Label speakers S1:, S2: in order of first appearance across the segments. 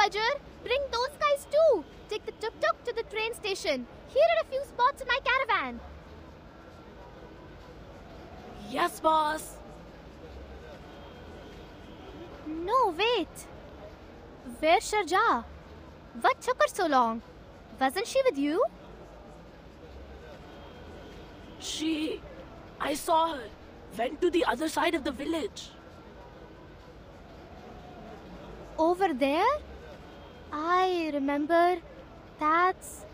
S1: Fajr, bring those guys too. Take the tuk-tuk to the train station. Here are a few spots in my caravan.
S2: Yes, boss.
S1: No, wait. Where's Sharja? What took her so long? Wasn't she with you?
S2: I saw her. Went to the other side of the village.
S1: Over there? I remember. That's...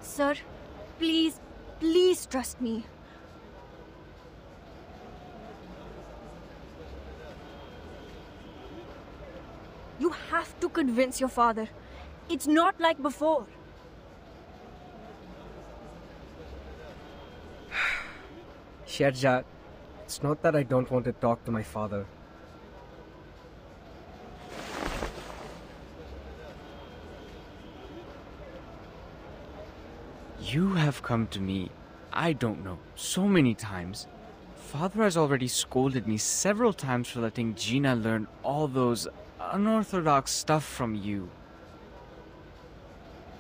S3: Sir, please trust me. You have to convince your father. It's not like before.
S4: Sharja, it's not that I don't want to talk to my father.
S5: You have come to me, I don't know, so many times. Father has already scolded me several times for letting Gina learn all those unorthodox stuff from you.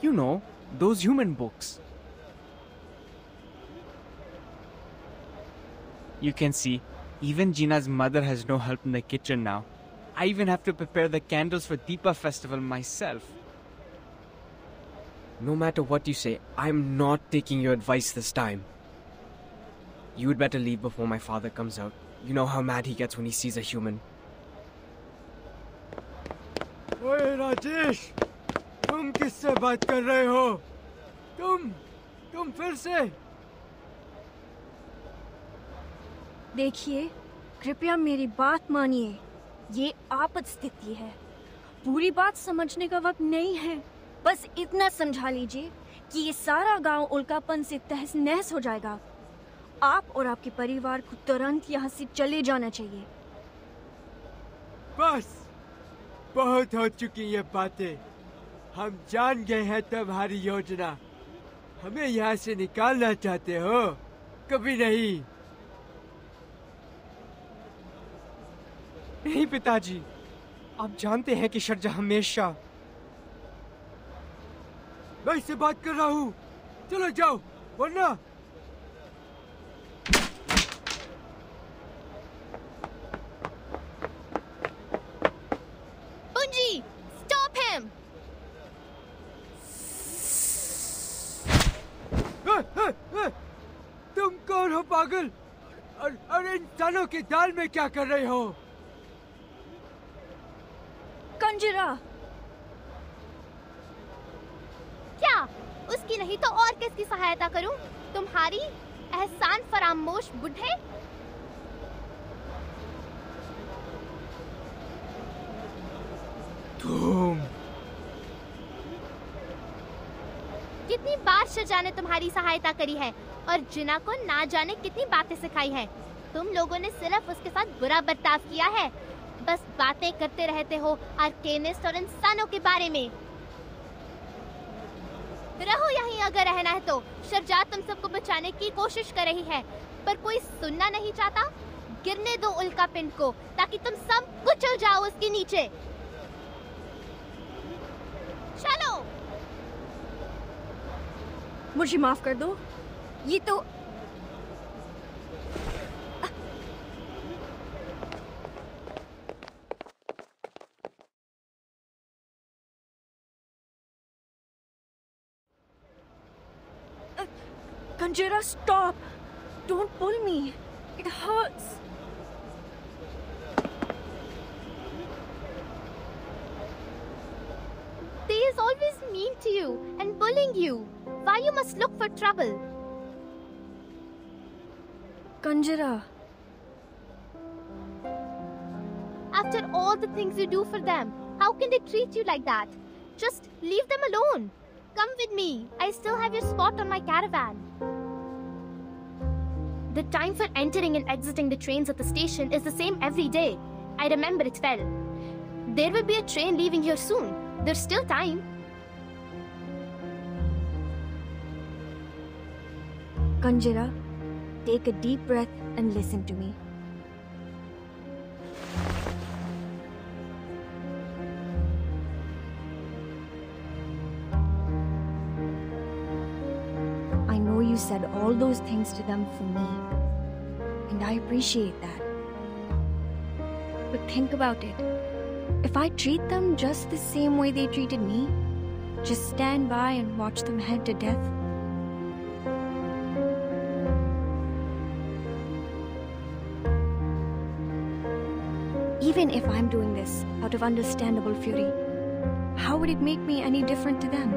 S5: You know, those human books. You can see, even Gina's mother has no help in the kitchen now. I even have to prepare the candles for Deepa festival myself.
S4: No matter what you say, I'm not taking your advice this time. You would better leave before my father comes out. You know how mad he gets when he sees a human.
S6: Oye Rajesh, तुम किससे बात कर रहे हो? तुम फिर से?
S3: देखिए, कृपया मेरी बात मानिए। ये आपात स्थिति है। पूरी बात समझने का वक्त नहीं है। बस इतना समझा लीजिए कि ये सारा गांव उल्कापन से तहस नहस हो जाएगा। आप और आपके परिवार को तुरंत यहाँ से चले जाना चाहिए।
S6: बस, बहुत हो चुकी ये बातें। हम जान गए हैं तुम्हारी योजना। हमें यहाँ से निकालना चाहते हो? कभी नहीं।
S4: नहीं पिताजी, आप जानते हैं कि शर्जा हमेशा...
S6: मैं इससे बात कर रहा हूँ। चलो जाओ, वरना...
S1: Punji, stop him!
S6: तुम कौन हो पागल? अरे इंसानों के दाल में क्या कर रहे हो?
S3: कंजरा।
S1: क्या? उसकी नहीं तो और किसकी सहायता करूं? तुम्हारी एहसान फरामोश बुढ़े?
S6: तुम
S1: कितनी बार शर्जा ने तुम्हारी सहायता करी है और जिना को ना जाने कितनी बातें सिखाई हैं। तुम लोगों ने सिर्फ उसके साथ बुरा बर्ताव किया है। बस बातें करते रहते हो आर्केनिस्ट और इंसानों के बारे में। रहो यहीं अगर रहना है तो। शर्जा तुम सबको बचाने की कोशिश कर रही है, पर कोई सुनना नहीं चाहता। गिरने दो उल्का पिंड को ताकि तुम सब कुचल जाओ उसके नीचे। चलो।
S3: मुझे माफ कर दो। ये तो... Kanjira, stop! Don't pull me. It hurts.
S1: They is always mean to you and bullying you. Why you must look for trouble?
S3: Kanjira.
S1: After all the things you do for them, how can they treat you like that? Just leave them alone. Come with me. I still have your spot on my caravan. The time for entering and exiting the trains at the station is the same every day. I remember it well. There will be a train leaving here soon. There's still time.
S3: कंजरा, take a deep breath and listen to me. I know you said all those things to them for me, and I appreciate that. But think about it. If I treat them just the same way they treated me, just stand by and watch them head to death, even if I'm doing this out of understandable fury, how would it make me any different to them?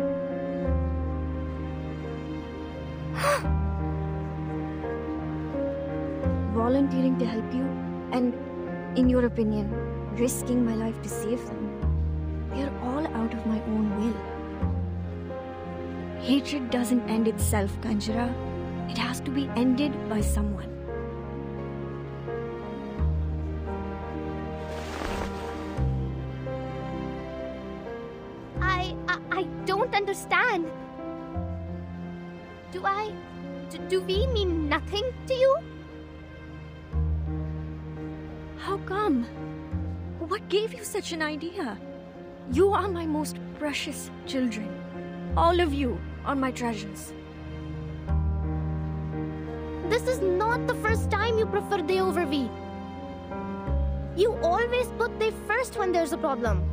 S3: Volunteering to help you, and, in your opinion, risking my life to save them, they're all out of my own will. Hatred doesn't end itself, Kanjara. It has to be ended by someone.
S1: I don't understand. Do we mean nothing to you?
S3: How come? What gave you such an idea? You are my most precious children. All of you are my treasures.
S1: This is not the first time you prefer they over we. You always put they first when there's a problem.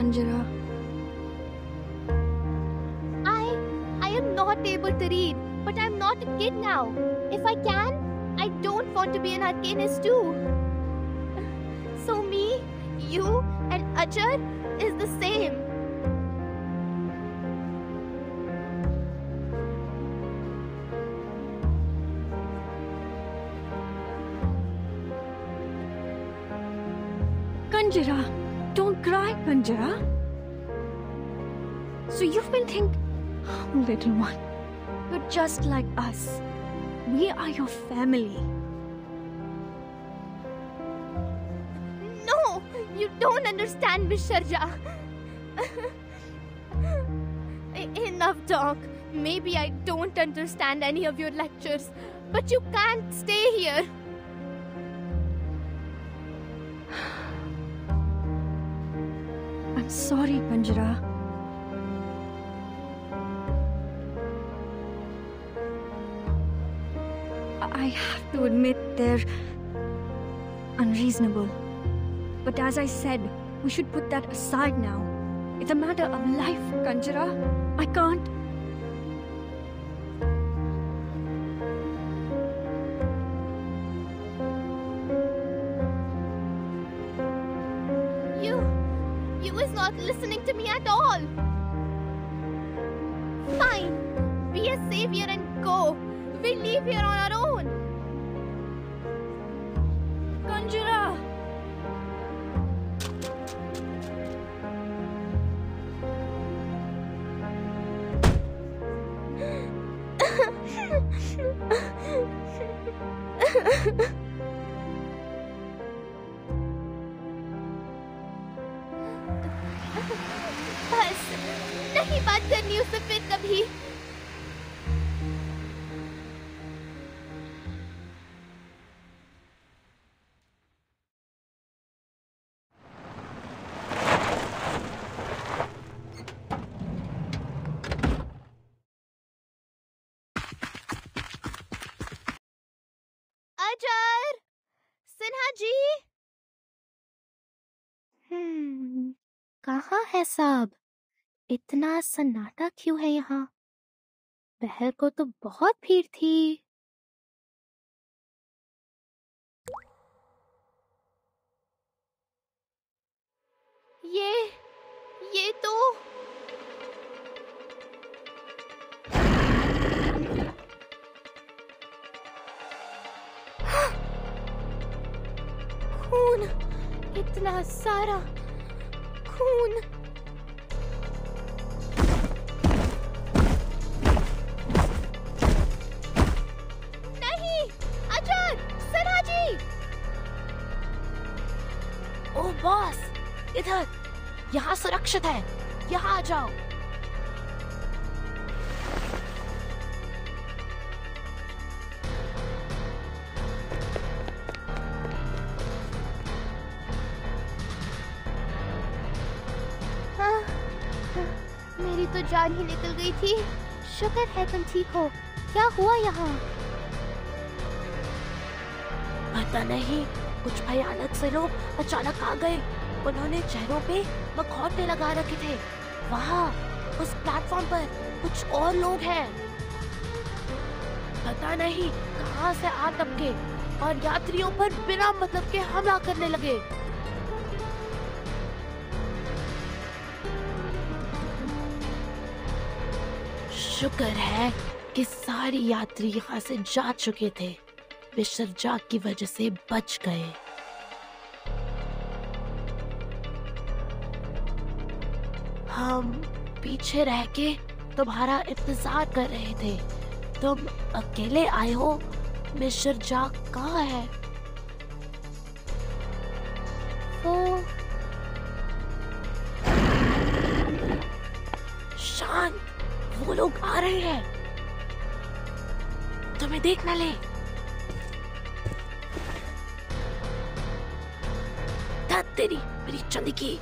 S3: Kanjara.
S1: I am not able to read, but I'm not a kid now. If I can, I don't want to be an arcanist too. So me, you, and Ajar is the same.
S3: Kanjara, don't cry, Kanjara. So you've been thinking, oh, little one, you're just like us. We are your family.
S1: No, you don't understand, Miss Sharja. Enough talk. Maybe I don't understand any of your lectures, but you can't stay here.
S3: I'm sorry, Kanjara. I have to admit they're unreasonable. But as I said, we should put that aside now. It's a matter of life, Kanjara. I can't.
S1: You was not listening to me at all. Fine. Be a savior and go. We'll leave here on our own.
S3: Kanjara!
S1: बस नहीं बात करनी उससे फिर कभी. अजर, सिन्हा जी. कहाँ है सब? इतना सन्नाटा क्यों है यहाँ? पहर को तो बहुत भीड़ थी. ये तो खून, इतना सारा खून. नहीं, अजर, सिन्हा जी.
S2: इधर, यहाँ सुरक्षित है, यहाँ आ जाओ।
S1: मेरी तो जान ही निकल गई थी। शुक्र है तुम ठीक हो। क्या हुआ यहाँ?
S2: पता नहीं, कुछ भयानक से लोग अचानक आ गए। उन्होंने चेहरों पे मखौटे लगा रखे थे। वहाँ उस प्लेटफॉर्म पर कुछ और लोग हैं। पता नहीं कहाँ से आ टपके और यात्रियों पर बिना मतलब के हमला करने लगे। शुक्र है कि सारे यात्री यहाँ से जा चुके थे। वे शरजाक की वजह से बच गए। हम पीछे रह के तुम्हारा इंतजार कर रहे थे। तुम अकेले आए हो? मिस्टर जाक कहाँ है?
S1: वो
S2: शांत, वो लोग आ रहे हैं। तुम्हें देख ना ले। धत तेरी, मेरी चंदी की।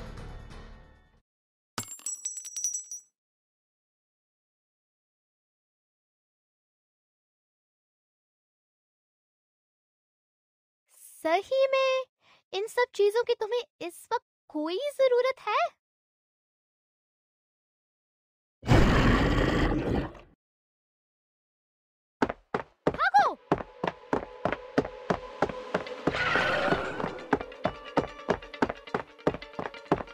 S1: सही में इन सब चीजों की तुम्हें इस वक्त कोई जरूरत है? भागो!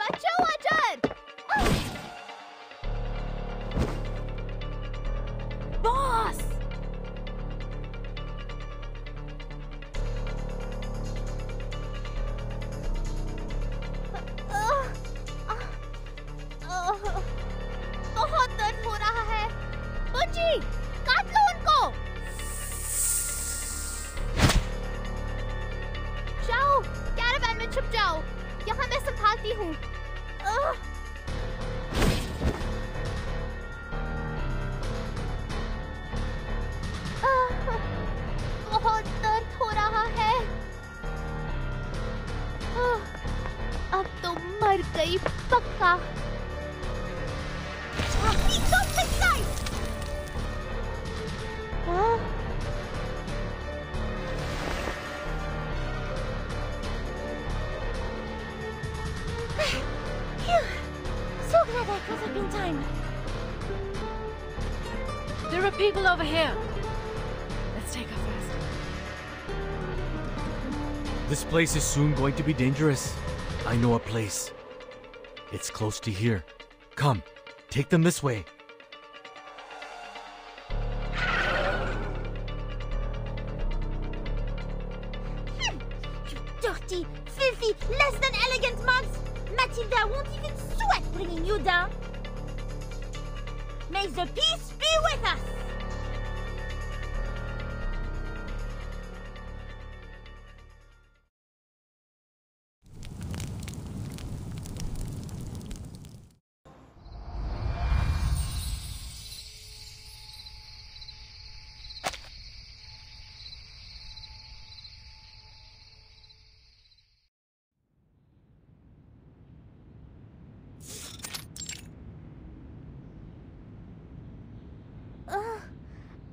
S1: बचाओ आचार!
S2: बॉस!
S1: बहुत दर्द हो रहा है। बुच्ची, काट लो उनको। जाओ, कैरावैन में छुप जाओ। यहाँ मैं संभालती हूँ। बहुत दर्द हो रहा है। अब तो मर गई पक्का। हाँ?
S3: So glad I caught up in time.
S2: There are people over here. Let's take off fast.
S7: This place is soon going to be dangerous. I know a place. It's close to here. Come, take them this way.
S3: You dirty, filthy, less than elegant mugs! Matilda won't even sweat bringing you down. May the peace be with us!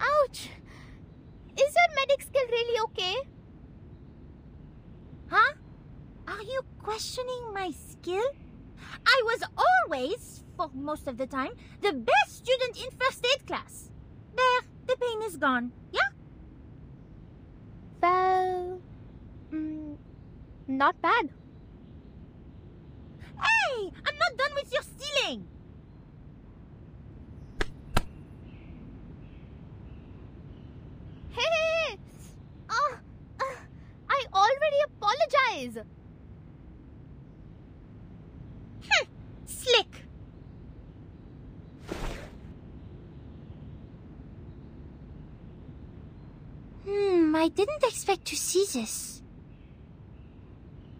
S1: Ouch! Is your medic skill really okay?
S3: Huh? Are you questioning my skill? I was always, for most of the time, the best student in first aid class. There, the pain is gone. Yeah?
S1: Well, not bad.
S3: Hey! I'm not done with your stealing!
S1: Hey! I already apologize.
S3: Slick! I didn't expect to see this.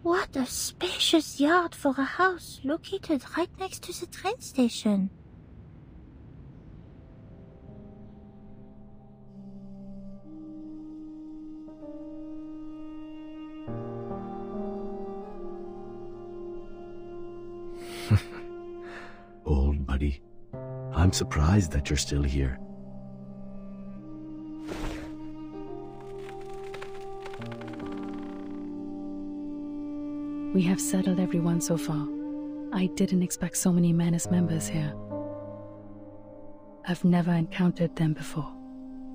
S8: What a spacious yard for a house located right next to the train station.
S7: Old buddy, I'm surprised that you're still here.
S9: We have settled everyone so far. I didn't expect so many Manus members here. I've never encountered them before.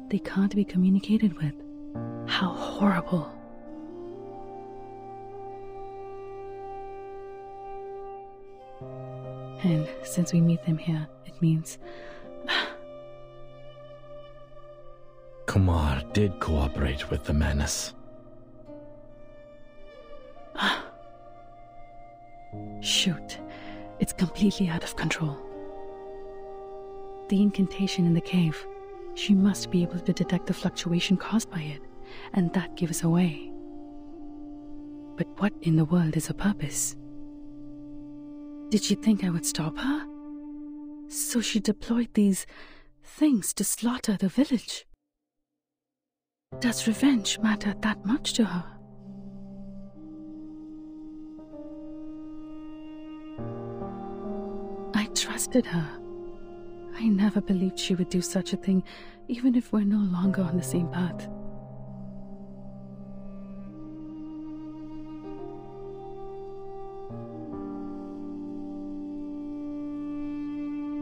S9: They can't be communicated with. How horrible. And since we meet them here, it means...
S7: Kumar did cooperate with the Manus.
S9: Shoot. It's completely out of control. The incantation in the cave. She must be able to detect the fluctuation caused by it, and that gives away. But what in the world is her purpose? Did she think I would stop her? So she deployed these things to slaughter the village. Does revenge matter that much to her? I trusted her. I never believed she would do such a thing, even if we're no longer on the same path.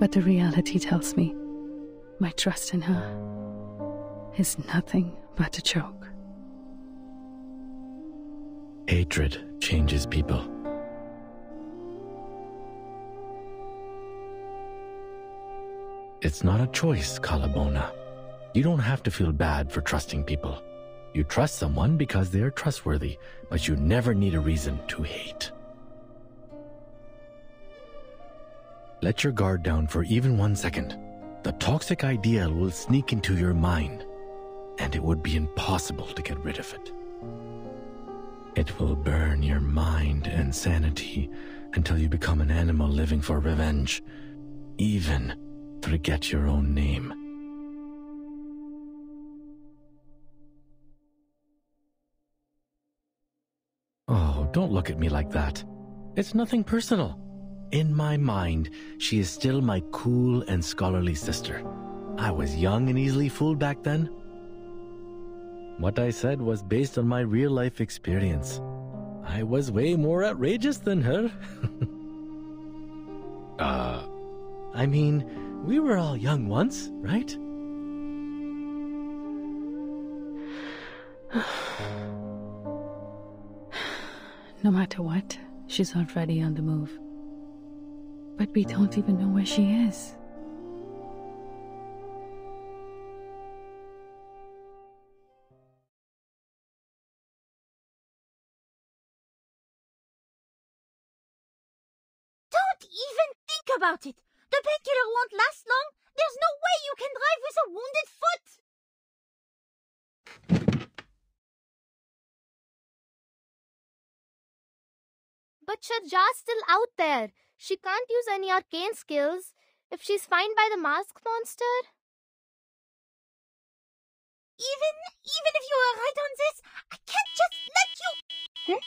S9: But the reality tells me my trust in her is nothing but a joke.
S7: Hatred changes people. It's not a choice, Kalabona. You don't have to feel bad for trusting people. You trust someone because they are trustworthy, but you never need a reason to hate. Let your guard down for even 1 second. The toxic ideal will sneak into your mind, and it would be impossible to get rid of it. It will burn your mind and sanity until you become an animal living for revenge, even forget your own name. Oh, don't look at me like that. It's nothing personal. In my mind, she is still my cool and scholarly sister. I was young and easily fooled back then. What I said was based on my real-life experience. I was way more outrageous than her. I mean, we were all young once, right?
S9: No matter what, she's already on the move. But we don't even know where she is.
S8: Don't even think about it! The painkiller won't last long! There's no way you can drive with a wounded foot!
S1: But Sharja's still out there. She can't use any arcane skills if she's found by the masked monster.
S8: Even if you are right on this, I can't just let you...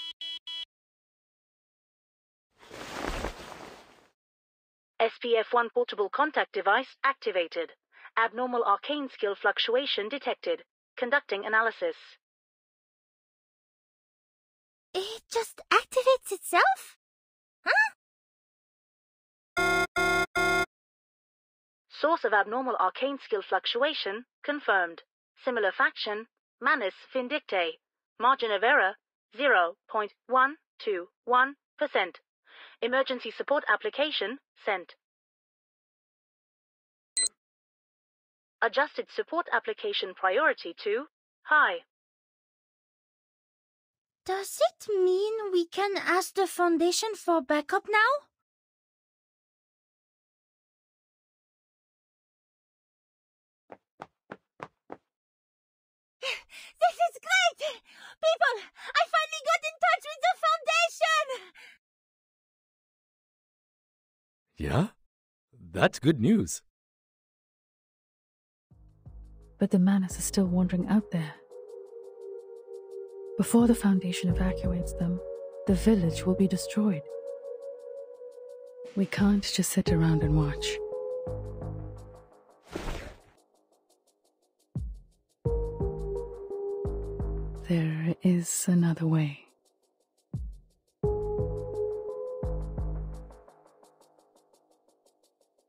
S10: SPF-1 portable contact device activated. Abnormal arcane skill fluctuation detected. Conducting analysis.
S8: It just activates itself?
S10: Source of abnormal arcane skill fluctuation confirmed. Similar faction, Manus Vindictae. Margin of error, 0.121%. Emergency support application sent. Adjusted support application priority to high.
S8: Does it mean we can ask the Foundation for backup now? This is great! People, I finally got in touch with the Foundation!
S7: Yeah? That's good news.
S9: But the Manus is still wandering out there. Before the Foundation evacuates them, the village will be destroyed. We can't just sit around and watch. There is another way.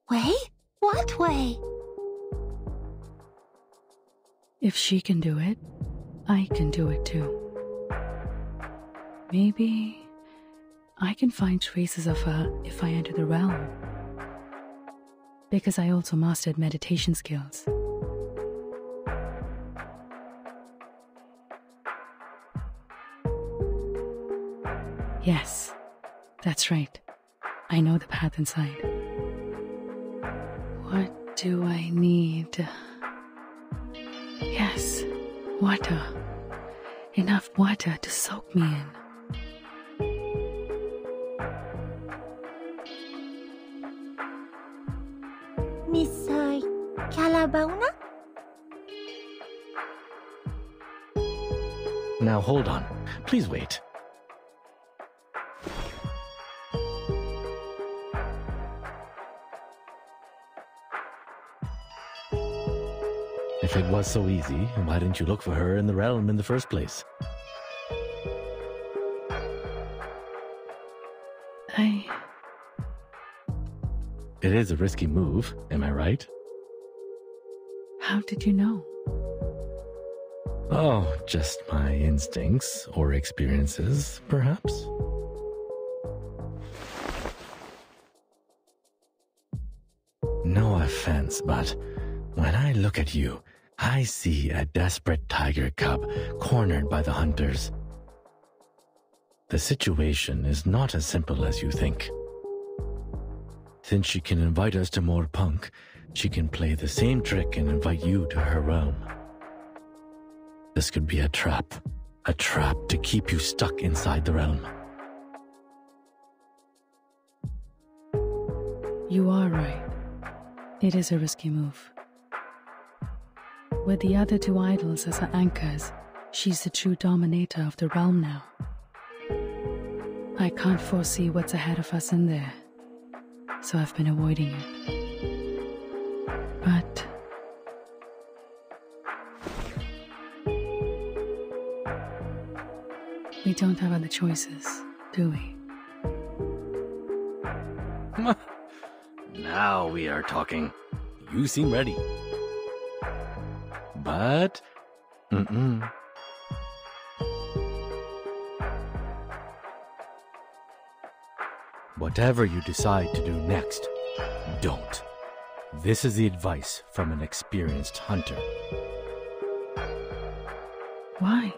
S8: Way? What way?
S9: If she can do it, I can do it too. Maybe I can find traces of her if I enter the realm. Because I also mastered meditation skills. Yes, that's right. I know the path inside. What do I need? Yes, water. Enough water to soak me in.
S8: Miss Calabauna?
S7: Now hold on. Please wait. If it was so easy, why didn't you look for her in the realm in the first place? It is a risky move, am I right?
S9: How did you know?
S7: Oh, just my instincts or experiences, perhaps? No offense, but when I look at you, I see a desperate tiger cub cornered by the hunters. The situation is not as simple as you think. Since she can invite us to Mor Pankh, she can play the same trick and invite you to her realm. This could be a trap to keep you stuck inside the realm.
S9: You are right. It is a risky move. With the other two idols as her anchors, she's the true dominator of the realm now. I can't foresee what's ahead of us in there, so I've been avoiding it. But we don't have other choices, do we?
S7: Now we are talking. You seem ready. But... Whatever you decide to do next, don't. This is the advice from an experienced hunter.
S9: Why?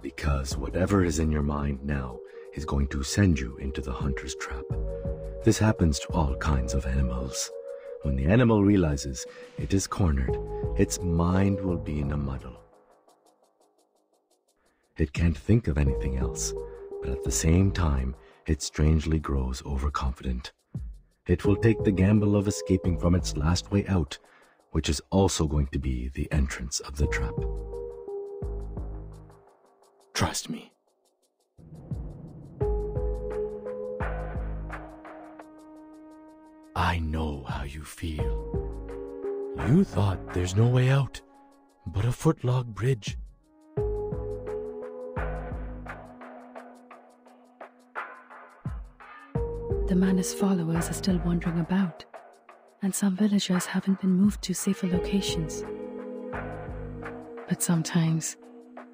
S7: Because whatever is in your mind now is going to send you into the hunter's trap. This happens to all kinds of animals. When the animal realizes it is cornered, its mind will be in a muddle. It can't think of anything else, but at the same time, it strangely grows overconfident. It will take the gamble of escaping from its last way out, which is also going to be the entrance of the trap. Trust me. I know how you feel. You thought there's no way out, but a footlog bridge.
S9: The Manus followers are still wandering about, and some villagers haven't been moved to safer locations. But sometimes,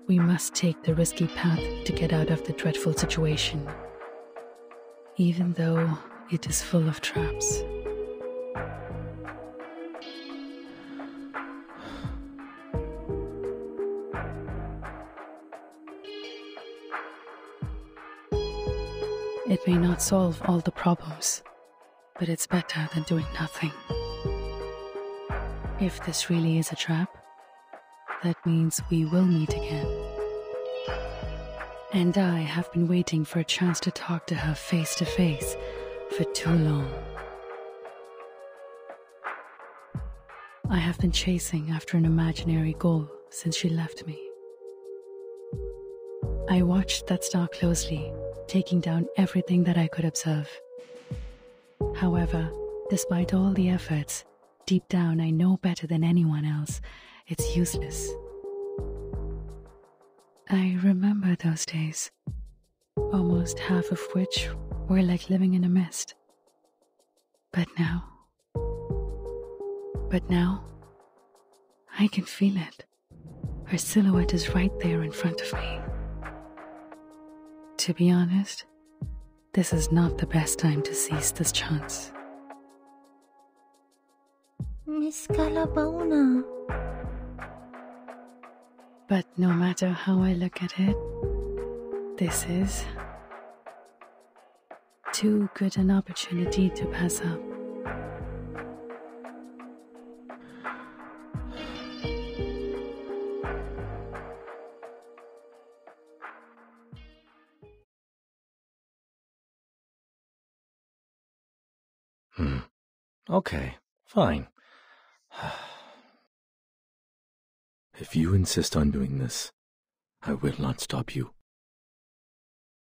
S9: we must take the risky path to get out of the dreadful situation, even though it is full of traps. It may not solve all the problems, but it's better than doing nothing. If this really is a trap, that means we will meet again. And I have been waiting for a chance to talk to her face to face for too long. I have been chasing after an imaginary goal since she left me. I watched that star closely, taking down everything that I could observe. However, despite all the efforts, deep down I know better than anyone else, it's useless. I remember those days, almost half of which were like living in a mist. But now, I can feel it. Her silhouette is right there in front of me. To be honest, this is not the best time to seize this chance.
S8: Miss Calabona.
S9: But no matter how I look at it, this is too good an opportunity to pass up.
S7: Okay, fine. If you insist on doing this, I will not stop you.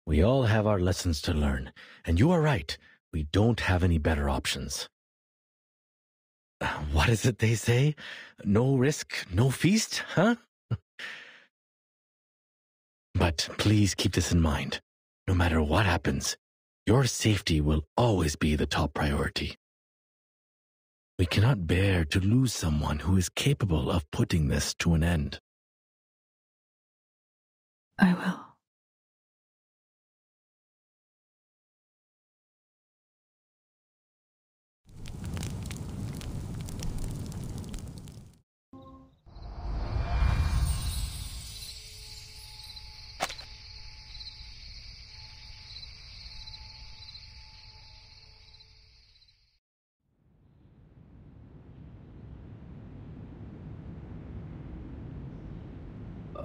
S7: We all have our lessons to learn, and you are right. We don't have any better options. What is it they say? No risk, no feast, huh? But please keep this in mind. No matter what happens, your safety will always be the top priority. We cannot bear to lose someone who is capable of putting this to an end.
S9: I will.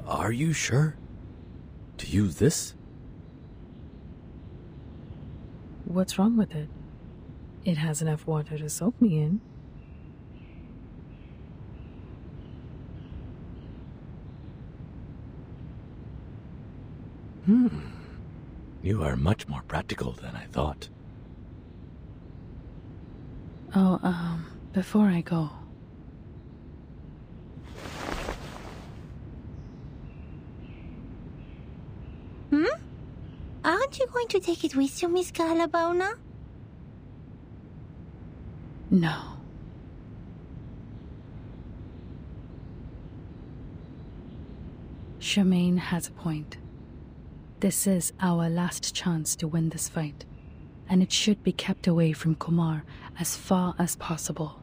S7: Are you sure? To use this?
S9: What's wrong with it? It has enough water to soak me in.
S7: You are much more practical than I thought.
S9: Oh, before I go,
S8: Aren't you going to take it with you, Miss Calabona?
S9: no. Charmaine has a point. This is our last chance to win this fight, and it should be kept away from Kumar as far as possible.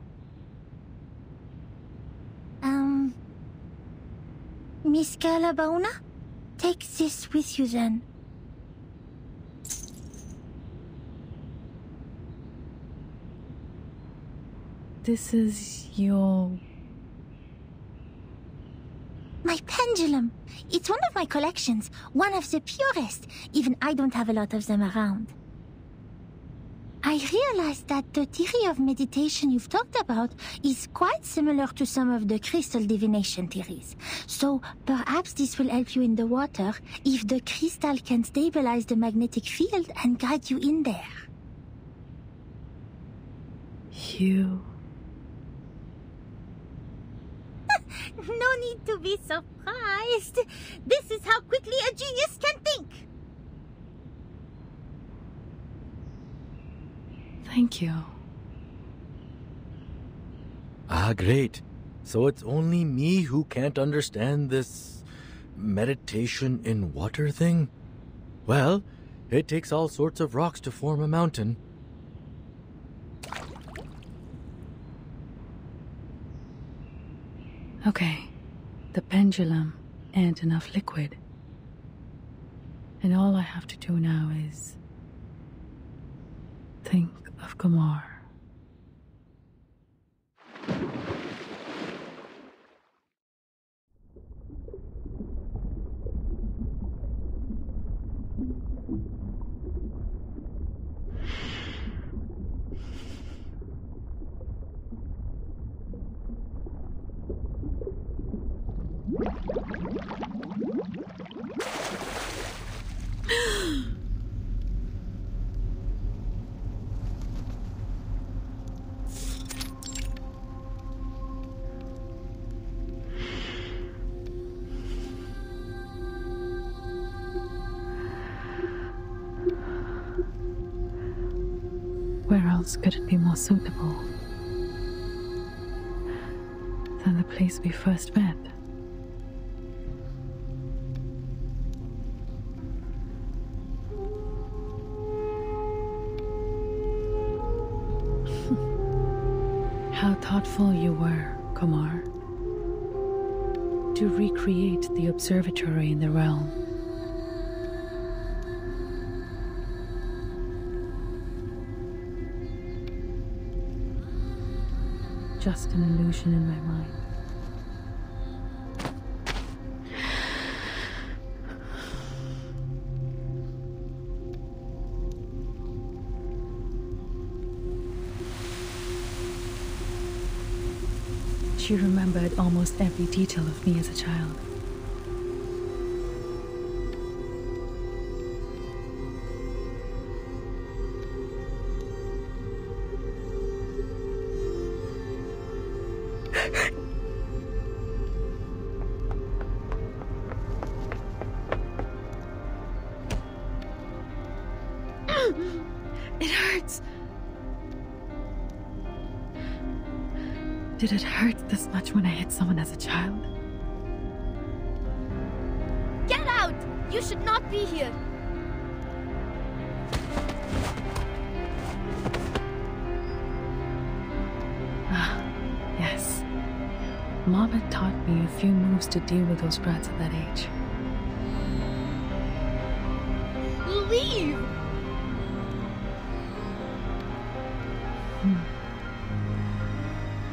S8: Miss Calabona? Take this with you then.
S9: This is your...
S8: My pendulum. It's one of my collections, one of the purest, even I don't have a lot of them around. I realized that the theory of meditation you've talked about is quite similar to some of the crystal divination theories. So perhaps this will help you in the water if the crystal can stabilize the magnetic field and guide you in there.
S9: You...
S8: No need to be surprised. This is how quickly a genius can think.
S9: Thank you.
S7: Ah, great. So it's only me who can't understand this meditation in water thing? Well, it takes all sorts of rocks to form a mountain.
S9: Okay, the pendulum and enough liquid. And all I have to do now is think of Kumar. Where else could it be more suitable than the place we first met? How thoughtful you were, Kumar, to recreate the observatory in the realm. Just an illusion in my mind. She remembered almost every detail of me as a child. It hurts. Did it hurt this much when I hit someone as a child?
S1: Get out! You should not be here.
S9: Ah, yes. Mom had taught me a few moves to deal with those brats at that age.
S1: Leave!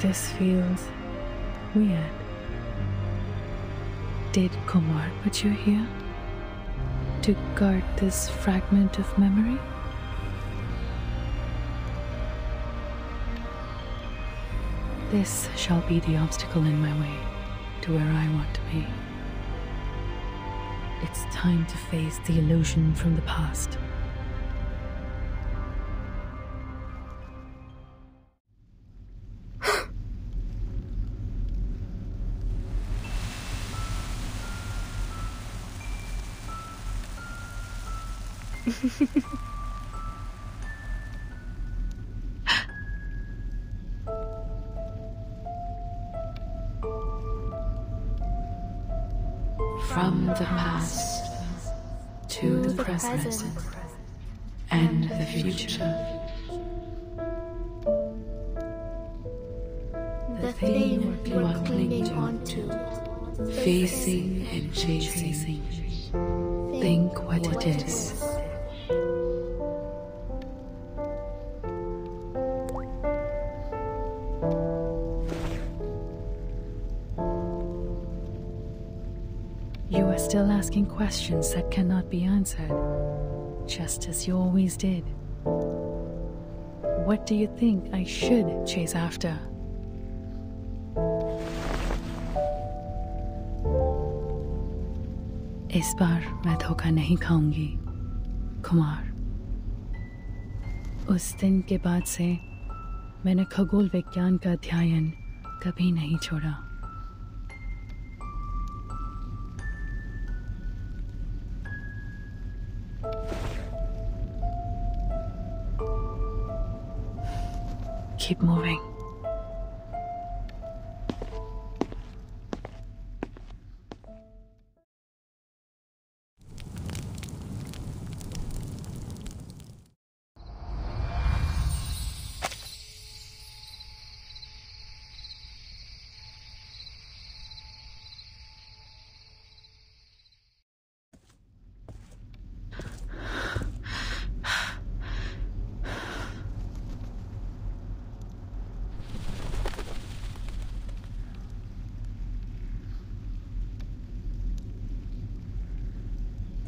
S9: This feels weird. Did Kumar put you here to guard this fragment of memory? This shall be the obstacle in my way to where I want to be. It's time to face the illusion from the past.
S2: From the past to the present and the future. The thing you are clinging onto, facing and chasing. Think what it is.
S9: You are still asking questions that cannot be answered, just as you always did. What do you think I should chase after? इस बार मैं धोखा नहीं खाऊंगी, कुमार। उस दिन के बाद से मैंने खगोल विज्ञान का अध्ययन कभी नहीं छोड़ा। Keep moving.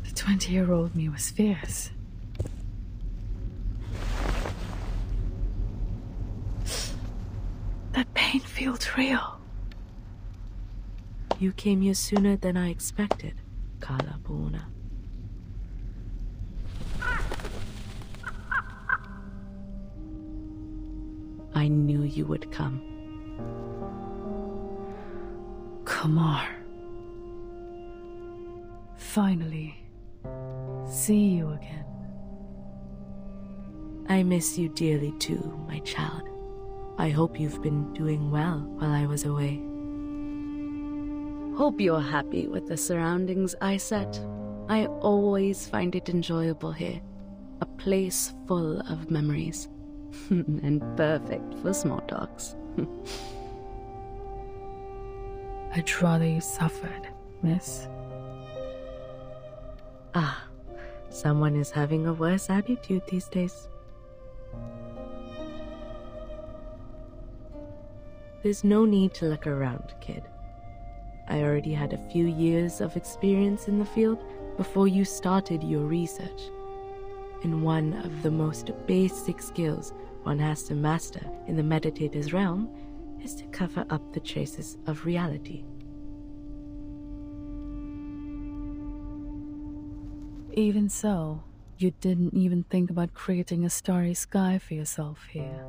S9: The 20-year-old me was fierce. That pain feels real.
S2: You came here sooner than I expected, Kala Puna. I knew you would come.
S9: Kumar. Finally, see you again.
S2: I miss you dearly too, my child. I hope you've been doing well while I was away. Hope you're happy with the surroundings I set. I always find it enjoyable here. A place full of memories. And perfect for small talks.
S9: I'd rather you suffered, miss.
S2: Ah, someone is having a worse attitude these days. There's no need to look around, kid. I already had a few years of experience in the field before you started your research. And one of the most basic skills one has to master in the meditator's realm is to cover up the traces of reality.
S9: Even so, you didn't even think about creating a starry sky for yourself here.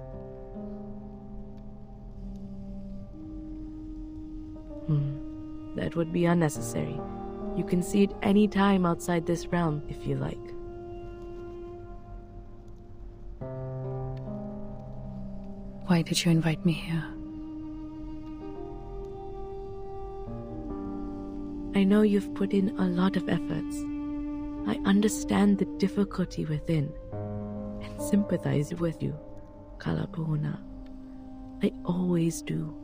S2: That would be unnecessary. You can see it any time outside this realm if you like.
S9: Why did you invite me here?
S2: I know you've put in a lot of efforts. I understand the difficulty within and sympathize with you, Kalapuna. I always do,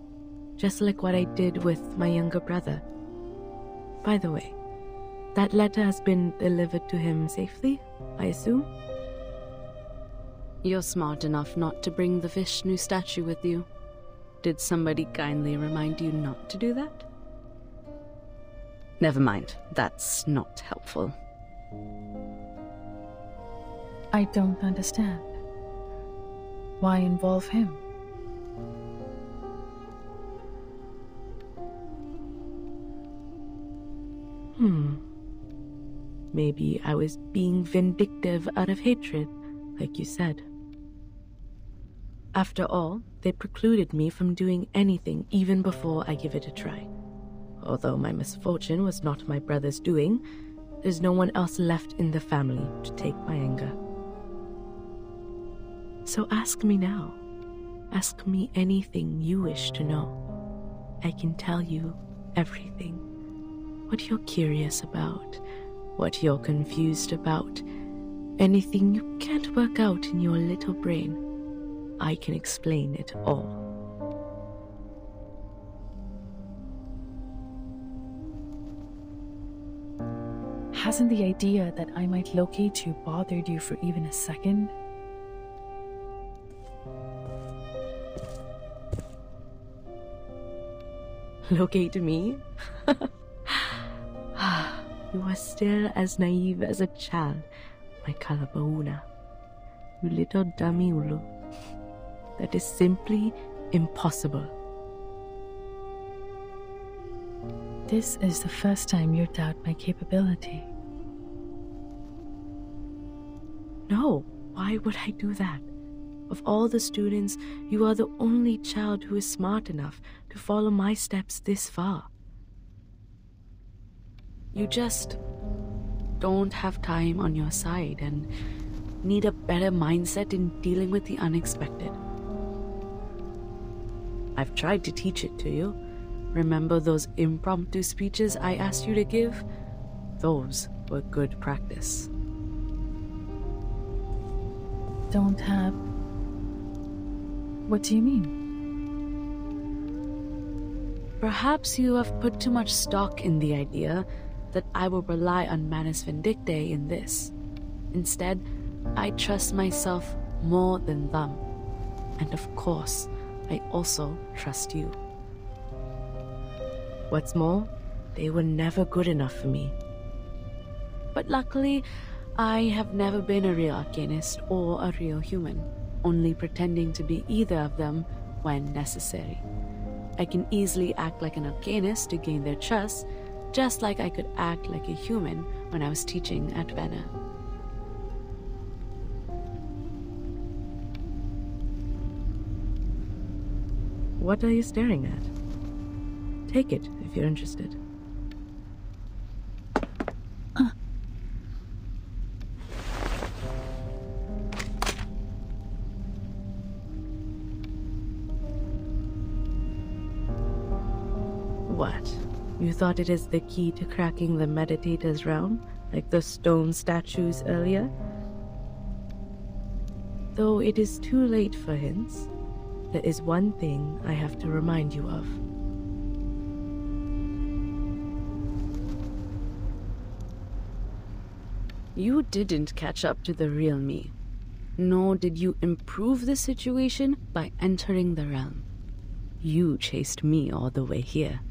S2: just like what I did with my younger brother. By the way, that letter has been delivered to him safely, I assume? You're smart enough not to bring the Vishnu statue with you. Did somebody kindly remind you not to do that? Never mind, that's not helpful.
S9: I don't understand. Why involve him?
S2: Maybe I was being vindictive out of hatred, like you said. After all, they precluded me from doing anything even before I give it a try. Although my misfortune was not my brother's doing, there's no one else left in the family to take my anger. So ask me now. Ask me anything you wish to know. I can tell you everything. What you're curious about, what you're confused about, anything you can't work out in your little brain, I can explain it all.
S9: Hasn't the idea that I might locate you bothered you for even a second?
S2: Locate me? You are still as naive as a child, my Kalapauna. You little dummy Ulu. That is simply impossible.
S9: This is the first time you doubt my capability.
S2: No, why would I do that? Of all the students, you are the only child who is smart enough to follow my steps this far. You just don't have time on your side and need a better mindset in dealing with the unexpected. I've tried to teach it to you. Remember those impromptu speeches I asked you to give? Those were good practice.
S9: Don't have... What do you mean?
S2: Perhaps you have put too much stock in the idea that I will rely on Manus Vindictae in this. Instead, I trust myself more than them. And of course, I also trust you. What's more, they were never good enough for me. But luckily, I have never been a real arcanist or a real human, only pretending to be either of them when necessary. I can easily act like an arcanist to gain their trust, just like I could act like a human when I was teaching at Vena. What are you staring at? Take it if you're interested. What? You thought it is the key to cracking the meditator's realm, like the stone statues earlier? Though it is too late for hints, there is one thing I have to remind you of. You didn't catch up to the real me, nor did you improve the situation by entering the realm. You chased me all the way here,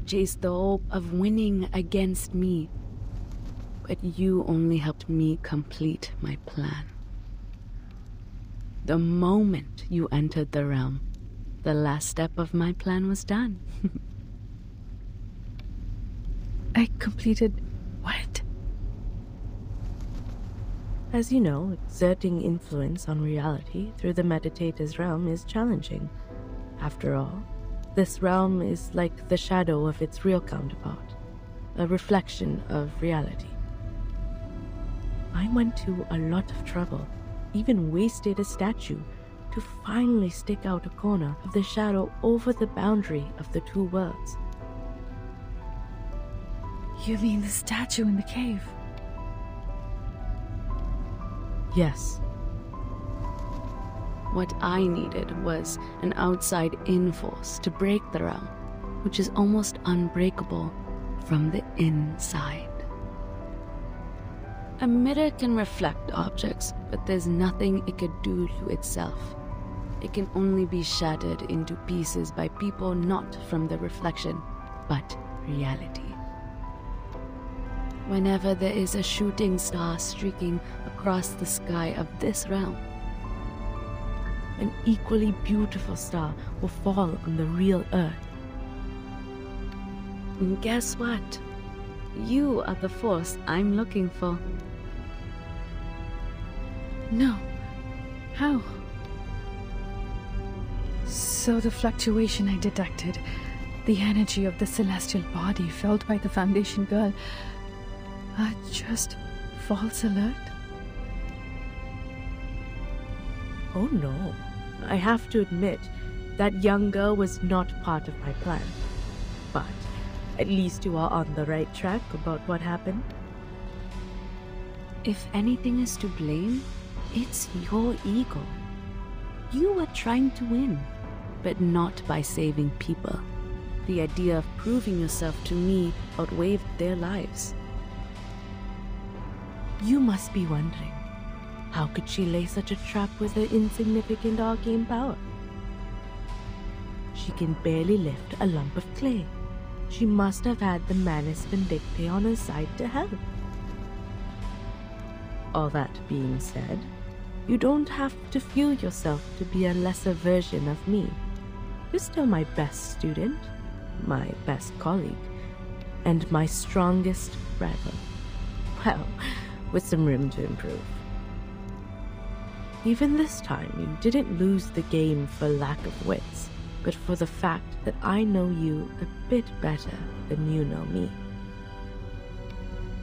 S2: chased the hope of winning against me, but you only helped me complete my plan. The moment you entered the realm, the last step of my plan was done.
S9: I completed what?
S2: As you know, exerting influence on reality through the meditator's realm is challenging. After all, this realm is like the shadow of its real counterpart, a reflection of reality. I went to a lot of trouble, even wasted a statue, to finally stick out a corner of the shadow over the boundary of the two worlds.
S9: You mean the statue in the cave?
S2: Yes. What I needed was an outside-in force to break the realm, which is almost unbreakable from the inside. A mirror can reflect objects, but there's nothing it could do to itself. It can only be shattered into pieces by people not from the reflection, but reality. Whenever there is a shooting star streaking across the sky of this realm, an equally beautiful star will fall on the real Earth. And guess what? You are the force I'm looking for.
S9: No. How? So the fluctuation I detected, the energy of the celestial body felt by the Foundation girl, are just false alert?
S2: Oh no. I have to admit, that young girl was not part of my plan. But at least you are on the right track about what happened. If anything is to blame, it's your ego. You were trying to win, but not by saving people. The idea of proving yourself to me outweighed their lives. You must be wondering, how could she lay such a trap with her insignificant arcane power? She can barely lift a lump of clay. She must have had the Manus Vindictae on her side to help. All that being said, you don't have to feel yourself to be a lesser version of me. You're still my best student, my best colleague, and my strongest rival. Well, with some room to improve. Even this time, you didn't lose the game for lack of wits, but for the fact that I know you a bit better than you know me.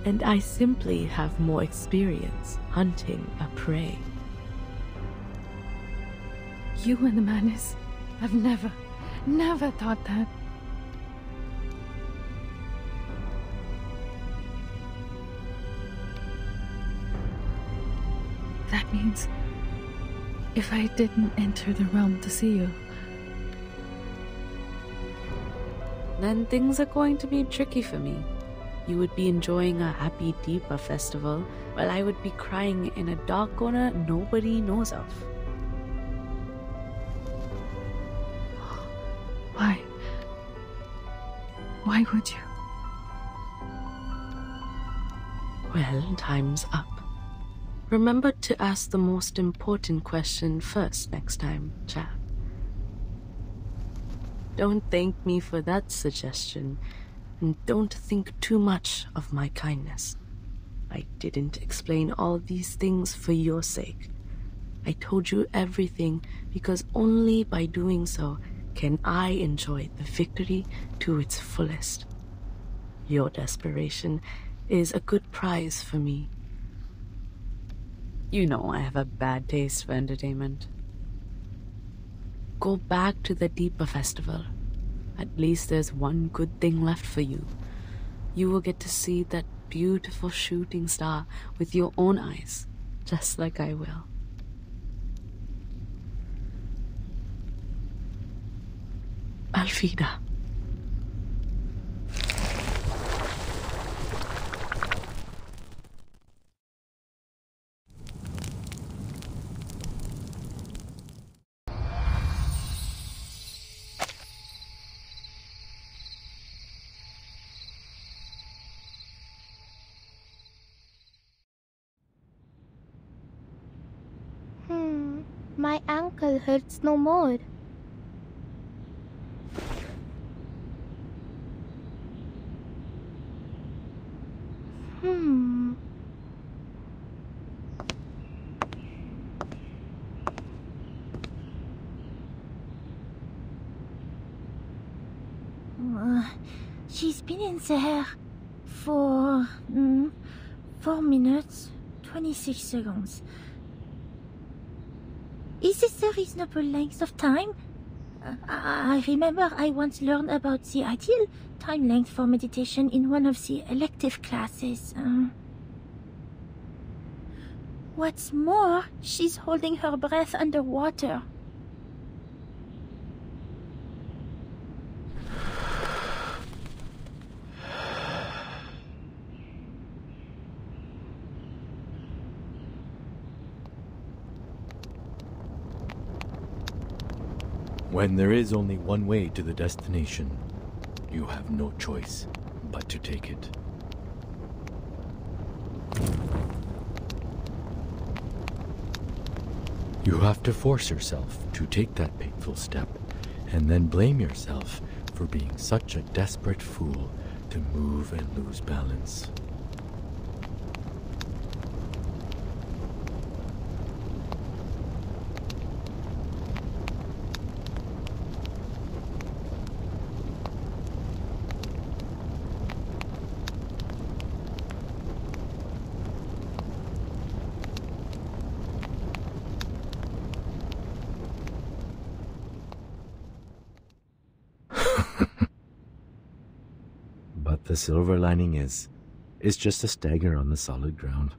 S2: And I simply have more experience hunting a prey.
S9: You and the Manus have never thought that. That means if I didn't enter the realm to see you,
S2: then things are going to be tricky for me. You would be enjoying a happy Deepa festival, while I would be crying in a dark corner nobody knows of.
S9: Why? Why would you?
S2: Well, time's up. Remember to ask the most important question first next time, chap. Don't thank me for that suggestion, and don't think too much of my kindness. I didn't explain all these things for your sake. I told you everything because only by doing so can I enjoy the victory to its fullest. Your desperation is a good prize for me. You know I have a bad taste for entertainment. Go back to the Deepa festival. At least there's one good thing left for you. You will get to see that beautiful shooting star with your own eyes, just like I will. Alfida.
S1: My ankle hurts no more.
S8: She's been in there for 4 minutes, 26 seconds. Is this a reasonable length of time? I remember I once learned about the ideal time length for meditation in one of the elective classes. What's more, she's holding her breath underwater.
S7: When there is only one way to the destination, you have no choice but to take it. You have to force yourself to take that painful step, and then blame yourself for being such a desperate fool to move and lose balance. But the silver lining is just a stagger on the solid ground.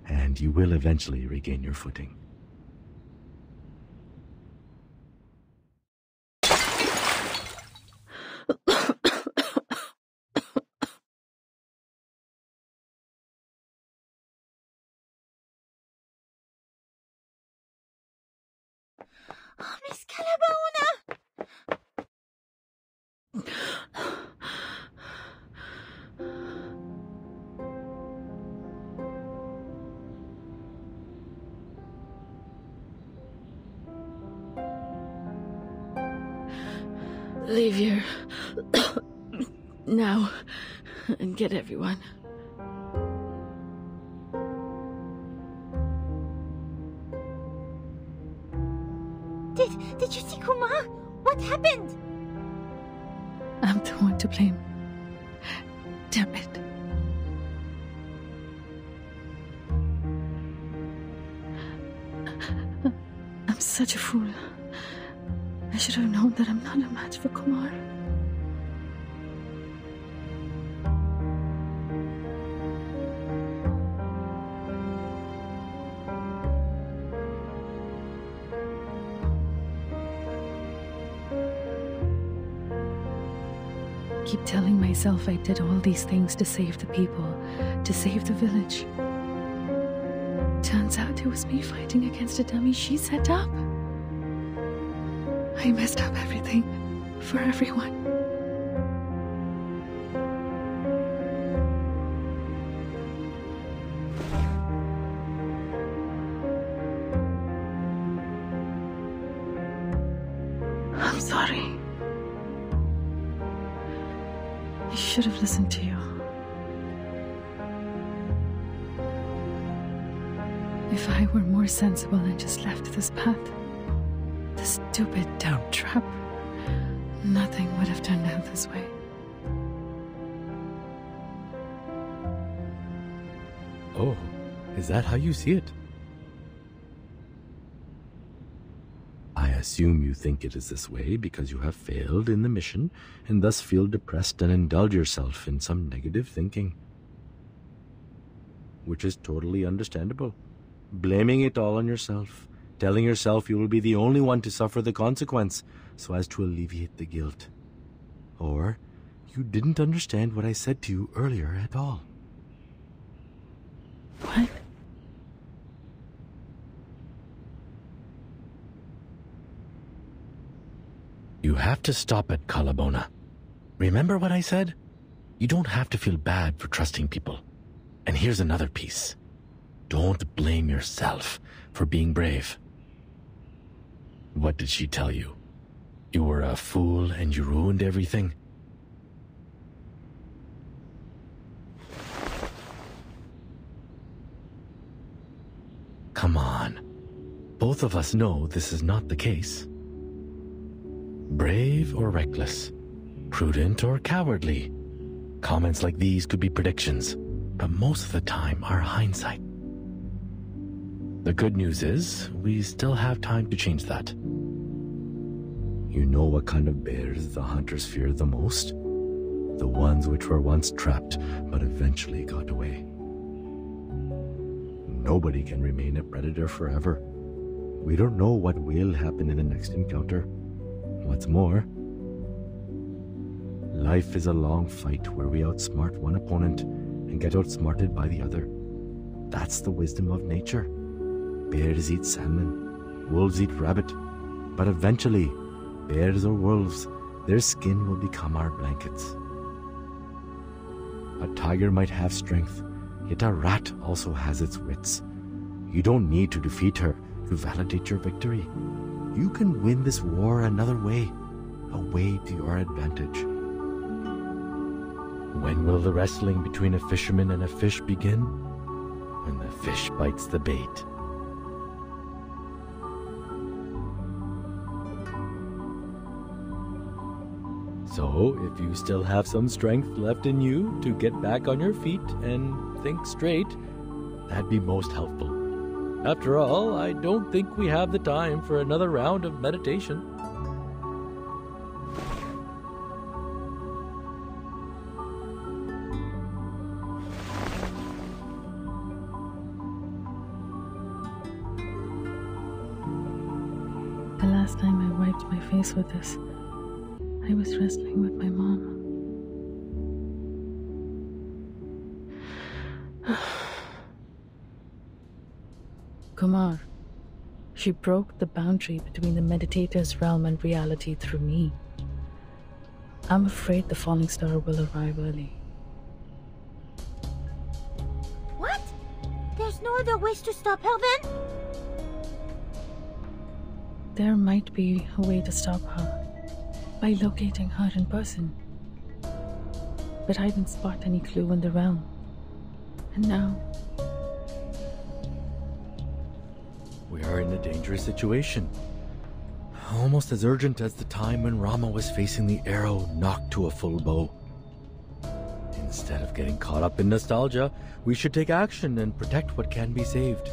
S7: And you will eventually regain your footing.
S8: Oh, Miss Calabauna!
S2: Leave here. Now. And get everyone.
S8: Did you see Kumar? What happened?
S9: I'm the one to blame. Damn it. I'm such a fool. I should have known that I'm not a match for Kumar. Keep telling myself I did all these things to save the people, to save the village. Turns out it was me fighting against a dummy she set up. I messed up everything for everyone. I'm sorry. I should have listened to you. If I were more sensible and just left this path, this stupid doubt trap, nothing would have turned out this way.
S7: Oh, is that how you see it? I assume you think it is this way because you have failed in the mission and thus feel depressed and indulge yourself in some negative thinking. Which is totally understandable. Blaming it all on yourself, telling yourself you will be the only one to suffer the consequence so as to alleviate the guilt. Or you didn't understand what I said to you earlier at all.
S9: What?
S7: You have to stop at Kalabona. Remember what I said? You don't have to feel bad for trusting people. And here's another piece. Don't blame yourself for being brave. What did she tell you? You were a fool and you ruined everything? Come on. Both of us know this is not the case. Brave or reckless, prudent or cowardly. Comments like these could be predictions, but most of the time are hindsight. The good news is, we still have time to change that. You know what kind of bears the hunters fear the most? The ones which were once trapped, but eventually got away. Nobody can remain a predator forever. We don't know what will happen in the next encounter. What's more, life is a long fight where we outsmart one opponent and get outsmarted by the other. That's the wisdom of nature. Bears eat salmon, wolves eat rabbit, but eventually, bears or wolves, their skin will become our blankets. A tiger might have strength, yet a rat also has its wits. You don't need to defeat her to validate your victory. You can win this war another way, a way to your advantage. When will the wrestling between a fisherman and a fish begin? When the fish bites the bait. So, if you still have some strength left in you to get back on your feet and think straight, that'd be most helpful. After all, I don't think we have the time for another round of meditation.
S9: The last time I wiped my face with this, I was wrestling with my mom. Kumar, she broke the boundary between the meditator's realm and reality through me. I'm afraid the falling star will arrive early.
S8: What? There's no other ways to stop her then?
S9: There might be a way to stop her by locating her in person. But I didn't spot any clue in the realm. And now
S7: we are in a dangerous situation. Almost as urgent as the time when Rama was facing the arrow knocked to a full bow. Instead of getting caught up in nostalgia, we should take action and protect what can be saved.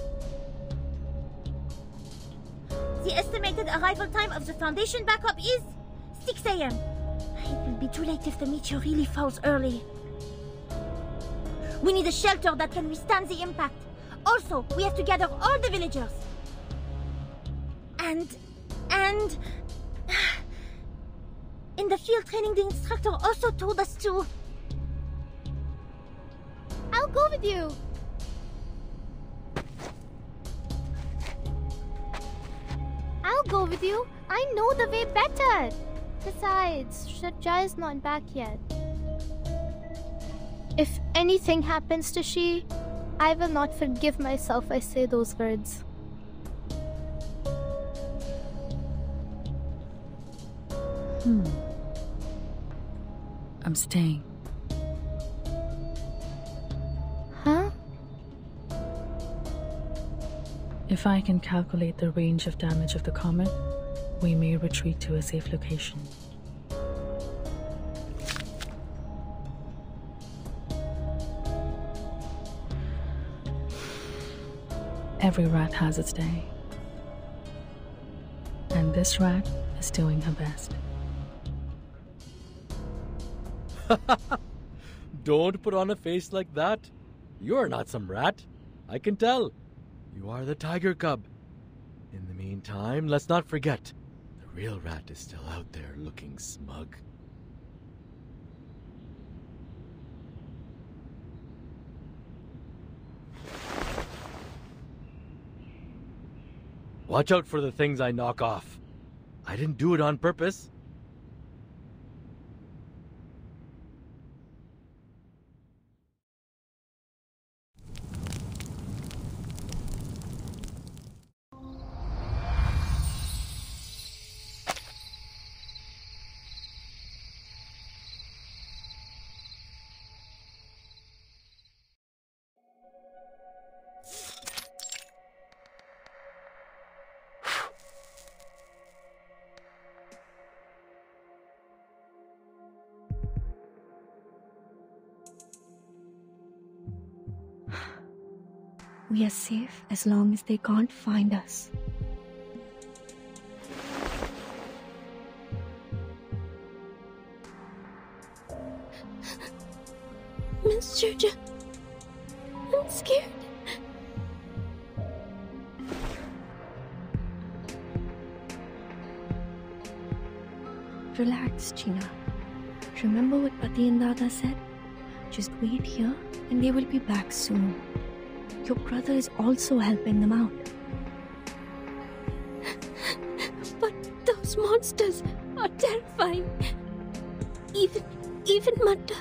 S8: The estimated arrival time of the Foundation backup is 6 a.m. It will be too late if the meteor really falls early. We need a shelter that can withstand the impact. Also, we have to gather all the villagers. And... in the field training, the instructor also told us to...
S1: I'll go with you. I'll go with you. I know the way better. Besides, Sharjah is not back yet. If anything happens to she, I will not forgive myself I say those words.
S9: I'm staying.
S1: Huh?
S9: If I can calculate the range of damage of the comet, we may retreat to a safe location. Every rat has its day. And And this rat is doing her best.
S7: Don't put on a face like that. You're not some rat. I can tell. You are the tiger cub. In the meantime, let's not forget, the real rat is still out there looking smug. Watch out for the things I knock off. I didn't do it on purpose.
S3: We are safe as long as they can't find us.
S2: Miss Georgia, I'm scared.
S3: Relax, Gina. Remember what Pati and Dada said? Just wait here and they will be back soon. Your brother is also helping them out.
S2: But those monsters are terrifying. Even Mata.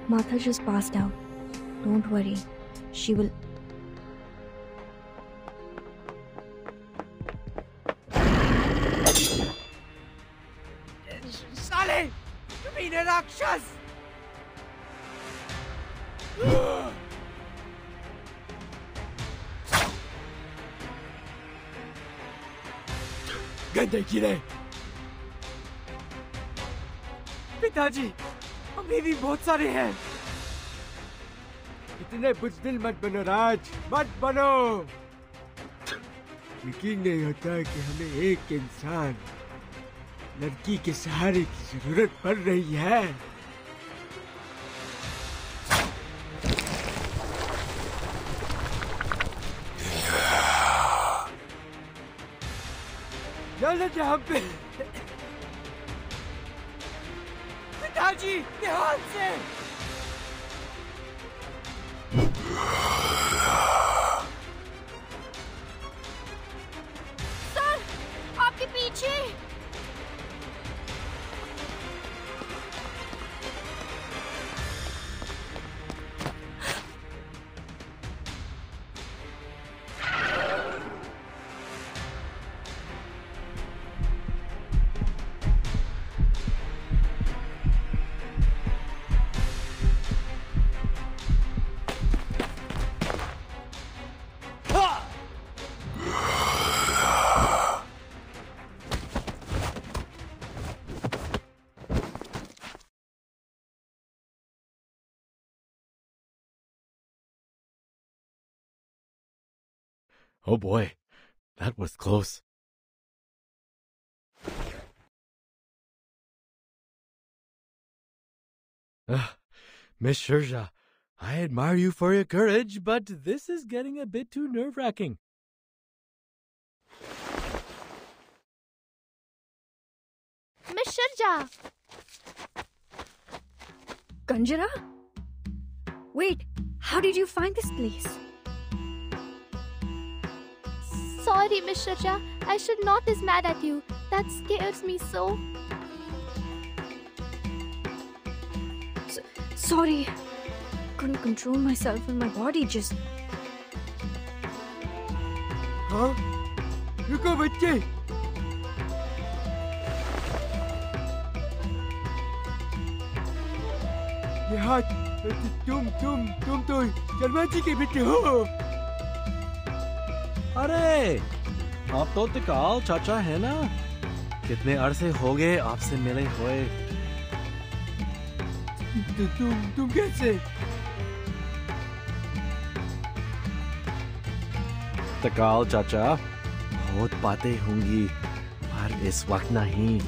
S3: Martha just passed out. Don't worry. She will...
S6: साले! कमीने राक्षस! गंदे कीड़े! पिताजी, अभी भी बहुत सारे हैं। इतने बुज़दिल मत बनो राज, मत बनो। यकीन नहीं होता कि हमें एक इंसान, लड़की के सहारे की जरूरत पड़ रही है। चलो जहाँ पे पिताजी ध्यान से
S1: सर, आपके पीछे।
S7: Oh boy, that was close. Miss Shirja, I admire you for your courage, but this is getting a bit too nerve-wracking.
S1: Miss Shirja!
S3: Kanjara? Wait, how did you find this place?
S1: Sorry, Miss Shirja. I should not is mad at you. That scares me so.
S3: Sorry. Couldn't control myself and my body just...
S6: हाँ? रुको बच्चे! ये हाथ, तुम तो शर्मा जी के बेटे हो।
S7: अरे, आप तो तिकाल चाचा है ना? कितने अरसे हो गए आपसे मिले हुए?
S6: तुम कैसे?
S7: तकाल चाचा, बहुत बातें होंगी, पर इस वक्त नहीं।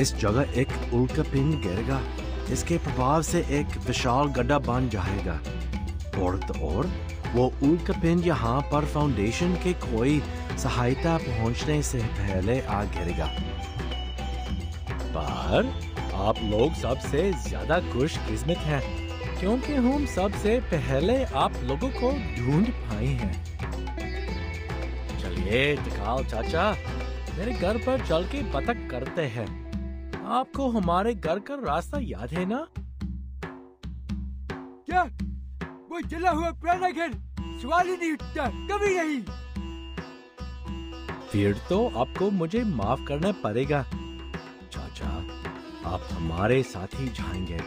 S7: इस जगह एक उल्कापिंड गिरेगा, इसके प्रभाव से एक विशाल गड्ढा बन जाएगा, और तो और वो उल्कापिंड यहाँ पर फाउंडेशन के कोई सहायता पहुँचने से पहले आ गिरेगा। पर आप लोग सबसे ज्यादा खुशकिस्मत हैं, क्योंकि हम सबसे पहले आप लोगों को ढूंढ पाए हैं। चलिए तकाल चाचा, मेरे घर पर चल के पता करते हैं। आपको हमारे घर का रास्ता याद है ना?
S6: क्या? वो जला हुआ पुराना घर? सवाल ही नहीं उठता, कभी नहीं।
S7: फिर तो आपको मुझे माफ करना पड़ेगा चाचा, आप हमारे साथ ही जाएंगे,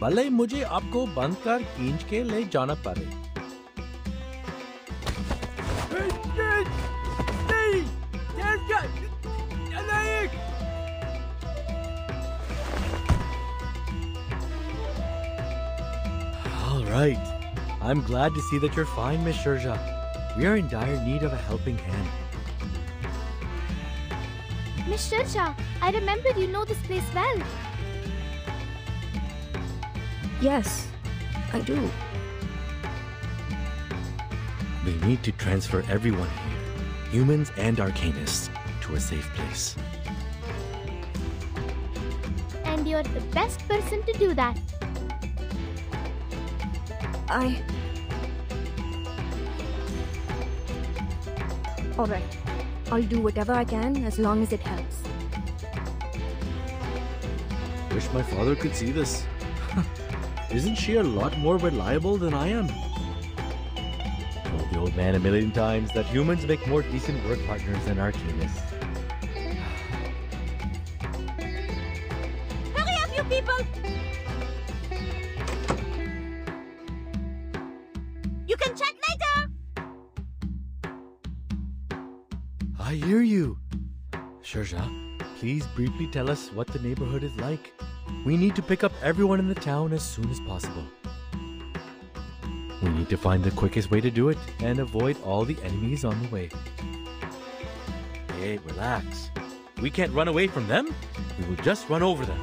S7: भले मुझे आपको बंद कर खींच के ले जाना पड़े।
S6: नहीं, नालायक!
S7: All right. I'm glad to see that you're fine, Miss Shurja. We are in dire need of a helping hand.
S1: Miss Shurja, I remember you know this place well.
S3: Yes, I do.
S7: We need to transfer everyone here, humans and arcanists, to a safe place.
S1: And you're the best person to do that.
S3: Alright, I'll do whatever I can as long as it helps.
S7: Wish my father could see this. Isn't she a lot more reliable than I am? Told the old man a million times that humans make more decent work partners than arcanists.
S8: Hurry up, you people! You can chat later!
S7: I hear you. Shurja, please briefly tell us what the neighborhood is like. We need to pick up everyone in the town as soon as possible. We need to find the quickest way to do it and avoid all the enemies on the way. Hey, relax. We can't run away from them. We will just run over them.